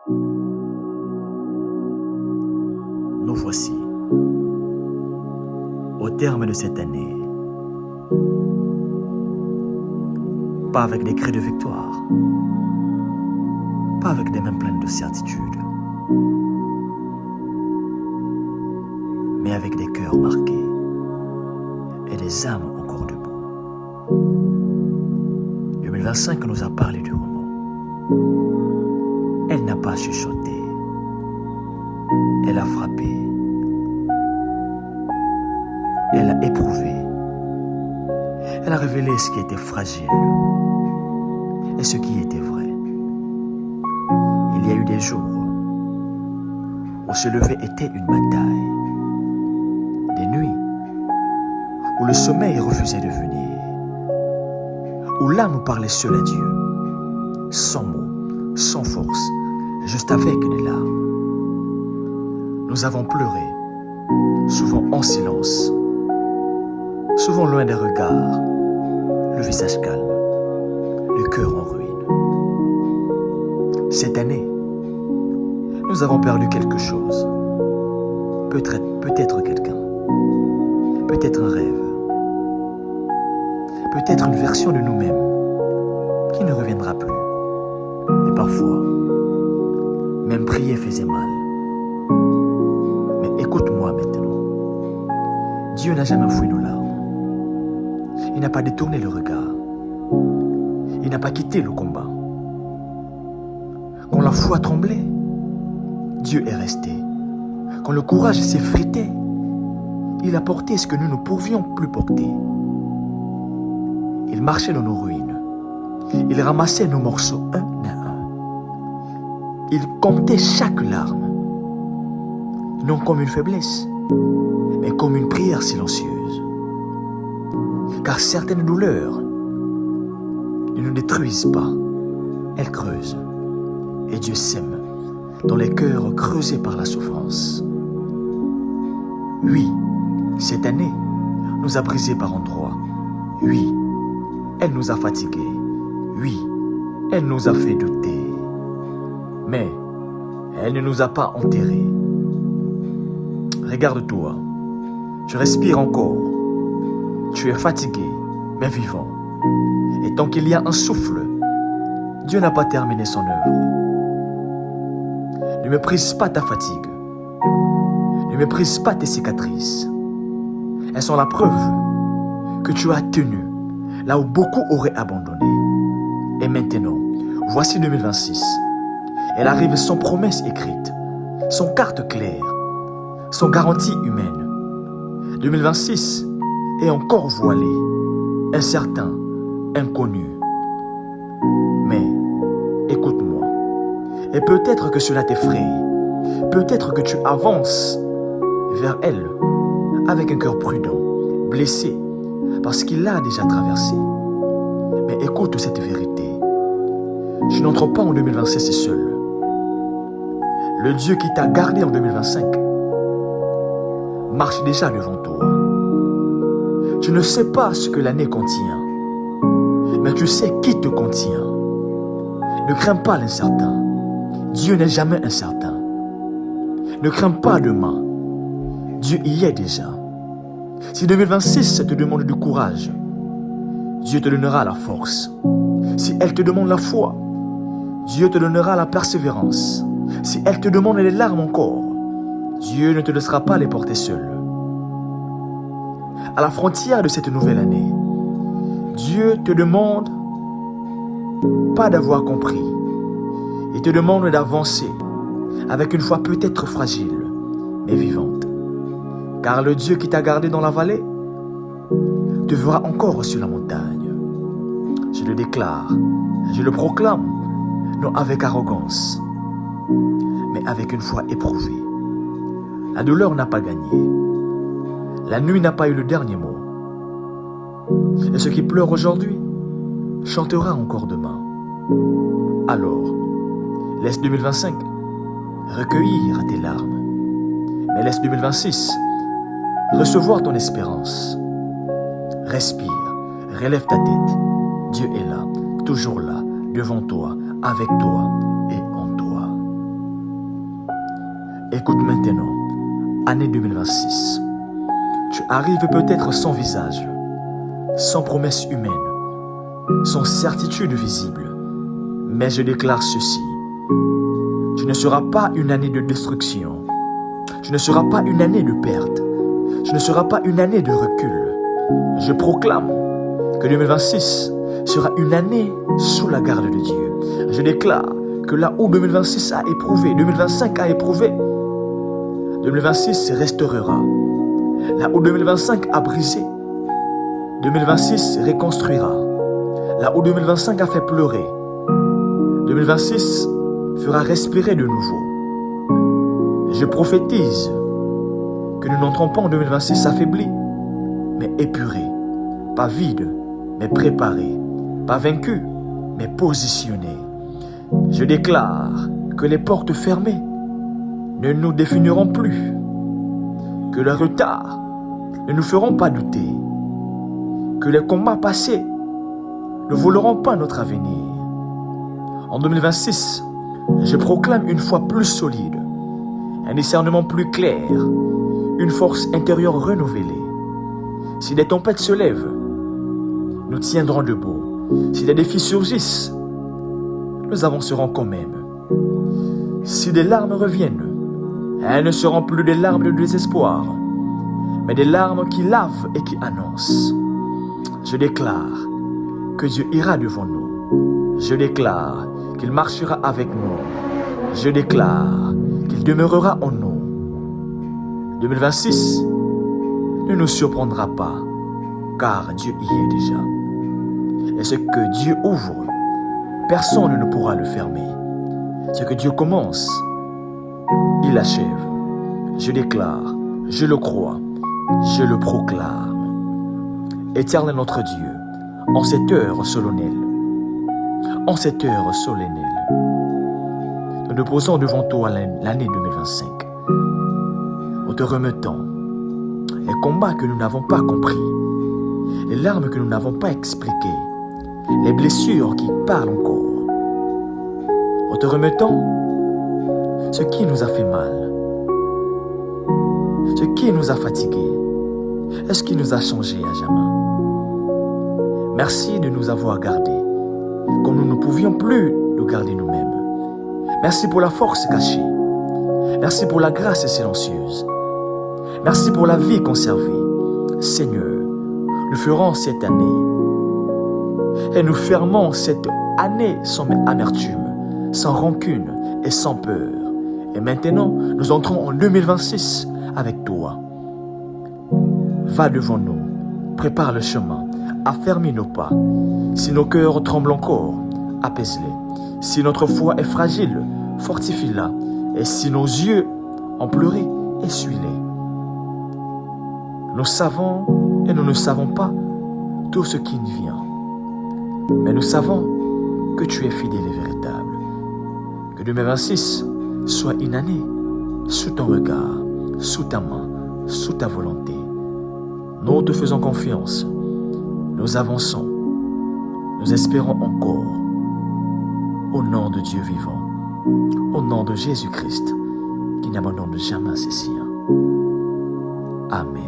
Nous voici au terme de cette année, pas avec des cris de victoire, pas avec des mains pleines de certitude, mais avec des cœurs marqués et des âmes encore debout. 2025 nous a parlé du roman. Elle n'a pas chuchoté, elle a frappé, elle a éprouvé, elle a révélé ce qui était fragile et ce qui était vrai. Il y a eu des jours où se lever était une bataille, des nuits où le sommeil refusait de venir, où l'âme parlait seule à Dieu, sans mots, sans force, juste avec des larmes. Nous avons pleuré, souvent en silence, souvent loin des regards, le visage calme, le cœur en ruine. Cette année, nous avons perdu quelque chose, peut-être quelqu'un, peut-être un rêve, peut-être une version de nous-mêmes qui ne reviendra plus. Et parfois, même prier faisait mal. Mais écoute-moi maintenant. Dieu n'a jamais fouillé nos larmes. Il n'a pas détourné le regard. Il n'a pas quitté le combat. Quand la foi tremblait, Dieu est resté. Quand le courage s'effritait, il a porté ce que nous ne pouvions plus porter. Il marchait dans nos ruines. Il ramassait nos morceaux un à un. Il comptait chaque larme, non comme une faiblesse, mais comme une prière silencieuse. Car certaines douleurs ne nous détruisent pas, elles creusent. Et Dieu sème dans les cœurs creusés par la souffrance. Oui, cette année nous a brisés par endroits. Oui, elle nous a fatigués. Oui, elle nous a fait douter. Mais elle ne nous a pas enterrés. Regarde-toi, tu respires encore. Tu es fatigué, mais vivant. Et tant qu'il y a un souffle, Dieu n'a pas terminé son œuvre. Ne méprise pas ta fatigue. Ne méprise pas tes cicatrices. Elles sont la preuve que tu as tenu là où beaucoup auraient abandonné. Et maintenant, voici 2026. Elle arrive sans promesse écrite, sans carte claire, sans garantie humaine. 2026 est encore voilé, incertain, inconnu. Mais écoute-moi, et peut-être que cela t'effraie, peut-être que tu avances vers elle avec un cœur prudent, blessé, parce qu'il l'a déjà traversé. Mais écoute cette vérité. Tu n'entres pas en 2026 seul. Le Dieu qui t'a gardé en 2025 marche déjà devant toi. Tu ne sais pas ce que l'année contient, mais tu sais qui te contient. Ne crains pas l'incertain. Dieu n'est jamais incertain. Ne crains pas demain. Dieu y est déjà. Si 2026 te demande du courage, Dieu te donnera la force. Si elle te demande la foi, Dieu te donnera la persévérance. Si elle te demande les larmes encore, Dieu ne te laissera pas les porter seul. À la frontière de cette nouvelle année, Dieu te demande pas d'avoir compris. Il te demande d'avancer avec une foi peut-être fragile, mais vivante. Car le Dieu qui t'a gardé dans la vallée te verra encore sur la montagne. Je le déclare, je le proclame, non avec arrogance, mais avec une foi éprouvée. La douleur n'a pas gagné. La nuit n'a pas eu le dernier mot. Et ce qui pleure aujourd'hui chantera encore demain. Alors, laisse 2025 recueillir tes larmes. Mais laisse 2026 recevoir ton espérance. Respire, relève ta tête. Dieu est là, toujours là, devant toi, avec toi et en toi. Écoute maintenant, année 2026. Tu arrives peut-être sans visage, sans promesse humaine, sans certitude visible. Mais je déclare ceci. Tu ne seras pas une année de destruction. Tu ne seras pas une année de perte. Tu ne seras pas une année de recul. Je proclame que 2026 sera une année sous la garde de Dieu. Je déclare que là où 2026 a éprouvé, 2025 a éprouvé, 2026 restaurera. Là où 2025 a brisé, 2026 reconstruira. Là où 2025 a fait pleurer, 2026 fera respirer de nouveau. Je prophétise que nous n'entrons pas en 2026 affaiblis, mais épurés, pas vides, mais préparés, pas vaincus, mais positionnés. Je déclare que les portes fermées ne nous définiront plus, que le retard ne nous feront pas douter, que les combats passés ne voleront pas notre avenir. En 2026, je proclame une foi plus solide, un discernement plus clair, une force intérieure renouvelée. Si des tempêtes se lèvent, nous tiendrons debout. Si des défis surgissent, nous avancerons quand même. Si des larmes reviennent, elles ne seront plus des larmes de désespoir, mais des larmes qui lavent et qui annoncent. Je déclare que Dieu ira devant nous. Je déclare qu'il marchera avec nous. Je déclare qu'il demeurera en nous. 2026 ne nous surprendra pas, car Dieu y est déjà. Et ce que Dieu ouvre, personne ne pourra le fermer. Ce que Dieu commence, il achève. Je déclare, je le crois, je le proclame. Éternel notre Dieu, en cette heure solennelle, nous nous posons devant toi l'année 2025. Nous te remettons les combats que nous n'avons pas compris, les larmes que nous n'avons pas expliquées, les blessures qui parlent encore. Nous te remettons ce qui nous a fait mal, ce qui nous a fatigués, et ce qui nous a changés à jamais. Merci de nous avoir gardés, comme nous ne pouvions plus nous garder nous-mêmes. Merci pour la force cachée. Merci pour la grâce silencieuse. Merci pour la vie conservée. Seigneur, nous ferons cette année et nous fermons cette année sans amertume, sans rancune et sans peur. Et maintenant, nous entrons en 2026 avec toi. Va devant nous, prépare le chemin, affermis nos pas. Si nos cœurs tremblent encore, apaise-les. Si notre foi est fragile, fortifie-la. Et si nos yeux ont pleuré, essuie-les. Nous savons et nous ne savons pas tout ce qui nous vient. Mais nous savons que tu es fidèle et véritable. Que 2026 soit une année sous ton regard, sous ta main, sous ta volonté. Nous te faisons confiance. Nous avançons. Nous espérons encore. Au nom de Dieu vivant. Au nom de Jésus-Christ, qui n'abandonne jamais ses siens. Amen.